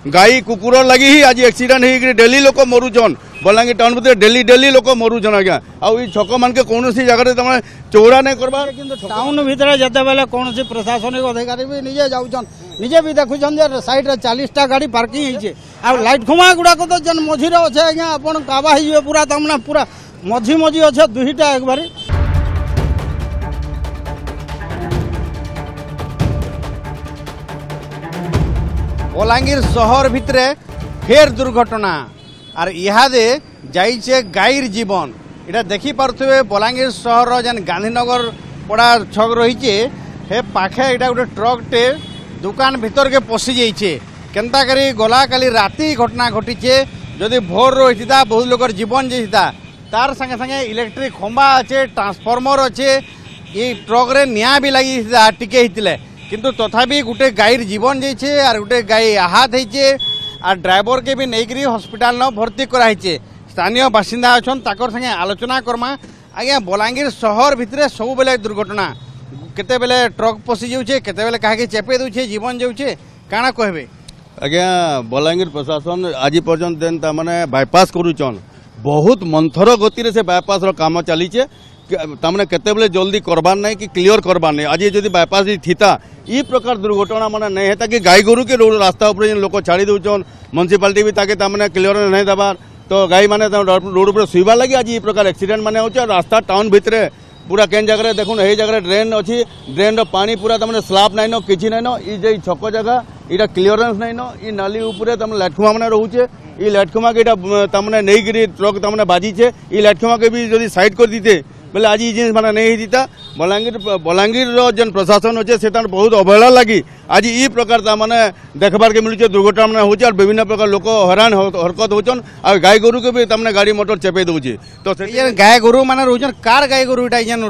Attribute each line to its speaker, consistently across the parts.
Speaker 1: गाई कुकुर लगी ही आज एक्सीडेंट हो डेली लोक मरुचन बलांगीर टाउन भितर डेली डेली लोक मरुचन आज्ञा आउ छक मान के कौन जगह तुम चौड़ा नहीं करबार
Speaker 2: टाउन भितर जिते बेले कौन प्रशासनिक अधिकारी भी निजे जाऊन निजे भी देखुन साइड 40टा गाड़ी पार्किंग होइछे आ लाइट खुमा गुड़ाक तो जन मझी अच्छे आज्ञा आपन काबा हो पूरा तमना पूरा मझी मझी अच्छे दुईटा एक बारी
Speaker 3: बलांगीर शहर भितरे फेर दुर्घटना और इहादे जाइछे गाईर जीवन इटा देखी पारुथिबे बलांगीर शहर जेन गांधीनगर पड़ा छक रही हे पाखे इटा गोटे ट्रक टे दुकान भीतर के पशि जाइछे केनता करी गला काली राति घटना घटीचे जदि भोर होता बहुत लोकर जीवन जाता तार संगे संगे इलेक्ट्रिक खंबा अच्छे ट्रांसफॉर्मर अच्छे ये ट्रक रे निया भी लगी टिके हितले किंतु तथापि गोटे गाईर जीवन जाइए और गोटे गाई आहत होइछे और ड्राइवर के भी नहीं हॉस्पिटल न भर्ती कराइछे स्थानीय बासिंदा अच्छन ताकर संगे आलोचना करमा आज्ञा बलांगीर शहर भितरे सब बेले दुर्घटना केते बेले ट्रक पशि जाउछे केते बेले काहे चेपे दउछे जीवन जाउछे काना कहबे
Speaker 1: आज्ञा बलांगीर प्रशासन आज पर्यंत देन तामाने बाईपास करूचन बहुत मंथर गति से बाईपास काम चलीचे तमने केते बेले जल्दी करबार नहीं कि क्लियर करबार नहीं आज जदि बाईपास थीता ई प्रकार दुर्घटना माने नहीं हेता कि गाई गोरु के रास्ता ऊपर लोक छाड़ी दौन म्युनिसिपालिटी भी ताके तमने क्लियर नहीं देवार तो गाई माने रोड ऊपर शुइबार लगी आज ई प्रकार एक्सीडेंट माने होचे रास्ता टाउन भितरे पूरा केन जगह देखुन यही जगह ड्रेन अच्छी ड्रेन पानी पूरा तमने स्लाब नाइन किसी नाइन ये छक जगह इटा क्लीयरेंस नाइन ये नाली उपरे तमने लाइटखुमा मैंने रोचे ये लाइटखुमा के तमने नहीं ट्रक तमने बाजीचे ये लाइटखुमा के भी जब साइड कर दीते बोले आज ये जिन माने नहीं दीता बलांगीर जेन प्रशासन अच्छे से बहुत अवहेला लगी आज ई प्रकार ताने देखबार के मिलूचे दुर्घटना मैंने होचे और विभिन्न प्रकार लोक हैरान हरकत होचन और गाय गोरु के भी तमने गाड़ी मोटर चेपे दउचे तो
Speaker 3: गाय गोरु माने रोचन कार गाय गोरु इटा जेन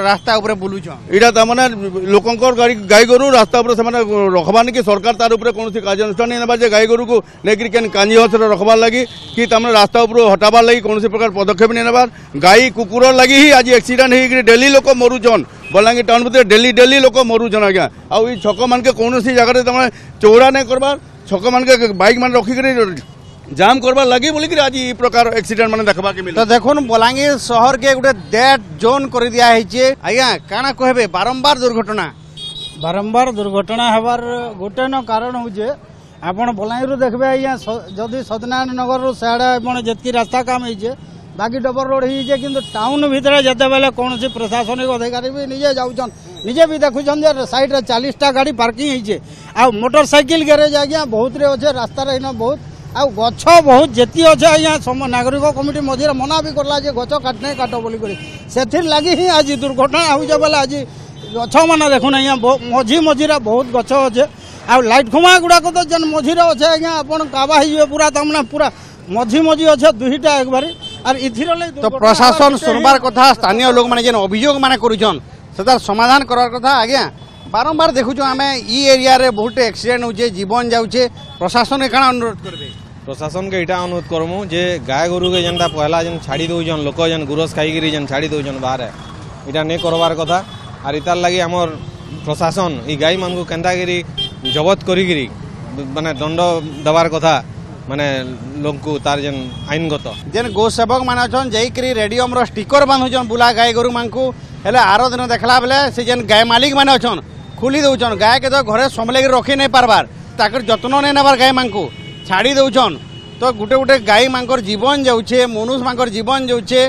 Speaker 3: रास्ता ऊपर बुलुछन
Speaker 1: इटा तमने लोकंकर गाय गोरु रास्ता ऊपर से माने रखबानी कि सरकार तार ऊपर कोनोसी कार्यानुष्ठान नहीं नेबा जे गाय गोरु को लेकर केन कांजी हसरे रखबार लगी कि तमने रास्ता ऊपर हटाबार लगी कोनोसी प्रकार पदक्षेप नहीं नेबार गाई कुकुर लगी ही आज एक्सीडेंट हो डेली लोक मरुचन बलांगीर टाउन भितर डेली डेली लोक मरुचन आज्ञा आउ छक मान के कौन जगह तुम चौड़ा नहीं करबार छक मान के बाइक मान रखिक जाम करबार लगी बोलिक आज ई प्रकार एक्सीडेंट माने देखबा के मिले
Speaker 3: तो देखुन बलांगीर शहर के गोटे डेड जोन कर दिया है आज्ञा काना कहबे बारंबार
Speaker 2: दुर्घटना हेबार गोटे न कारण होजे आपण बलांगीर देखबे आज्ञा जदि सत्यनारायण नगर सियाड़े जितकी रास्ता काम होइछे बाकी डबल रोड होइछे किंतु टाउन भितर जिते बेले कौन प्रशासनिक अधिकारी भी निजे जाऊन निजे भी देखुन साइड 40टा गाड़ी पार्किंग होइछे आ मोटरसाइकिल गैरेज आज्ञा बहुत रे अच्छे रास्ता इन बहुत आ गछ बहुत जेती अच्छे आज्ञा नागरिक कमिटी मझे मना भी करला जे गछ काटने काट बोली से लगी ही आज दुर्घटना होइछे बोले आज गछ माने देखुन आज्ञा मझी मझीरा बहुत गछ अच्छे आ लाइट खुमा गुड़ाक तो जन मझी अच्छे आज्ञा आपन काबा हो पूरा तमना पूरा मझी मझी अच्छे दुईटा एक बारी और
Speaker 3: तो प्रशासन सुनबार कथा स्थानीय लोग माने जेन अभियोग माने करूछन सेतार समाधान करार कथा आज्ञा बारंबार देखुछो आमे ई एरिया रे बहुत एक्सीडेंट होचे जीवन जाउचे प्रशासन के काना अनुरोध करबे
Speaker 4: प्रशासन के इटा अनुरोध करमु जे गाय गोरु के जेनटा पहला जेन छाड़ी दउजन लोक जेन गुरस खाई गिरी जेन छाड़ी दउजन बाहर इटा नै करबार कथा और इतार लागि हमर प्रशासन ई गाय मान को केंदा गिरी जबत करी गिरी माने दंड दबार कथा माने लोक को तार जेन आईनगत
Speaker 3: जेन गो सेवक माने अछन जईकरी रेडियम रो स्टिकर बांधुछन बुला गाय गोरु मानकू हेले आरो दिन देखला बेले से जेन गाय मालिक माने अछन खुली दउछन गाय के तो घरे संभले के रखी नहीं पारबार ताकर जत्न नहीं नेबार गाय मानकू छाड़ी दउछन तो गुटे गुटे गाय मानकर जीवन जाउछे मनुष्य मानकर जीवन जाउछे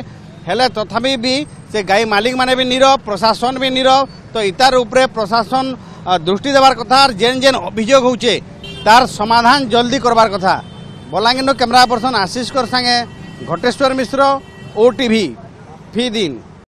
Speaker 3: हेले तथापि भी से गाय मालिक माने भी नीरव प्रशासन भी नीरव तो इतार उपरे प्रशासन दृष्टि देवार कथा जेन जेन अभियोग होउछे तार समाधान जल्दी करबार कथा बलांगीर कैमरा पर्सन आशीष कर संगे घटेश्वर मिश्र OTV फी दिन।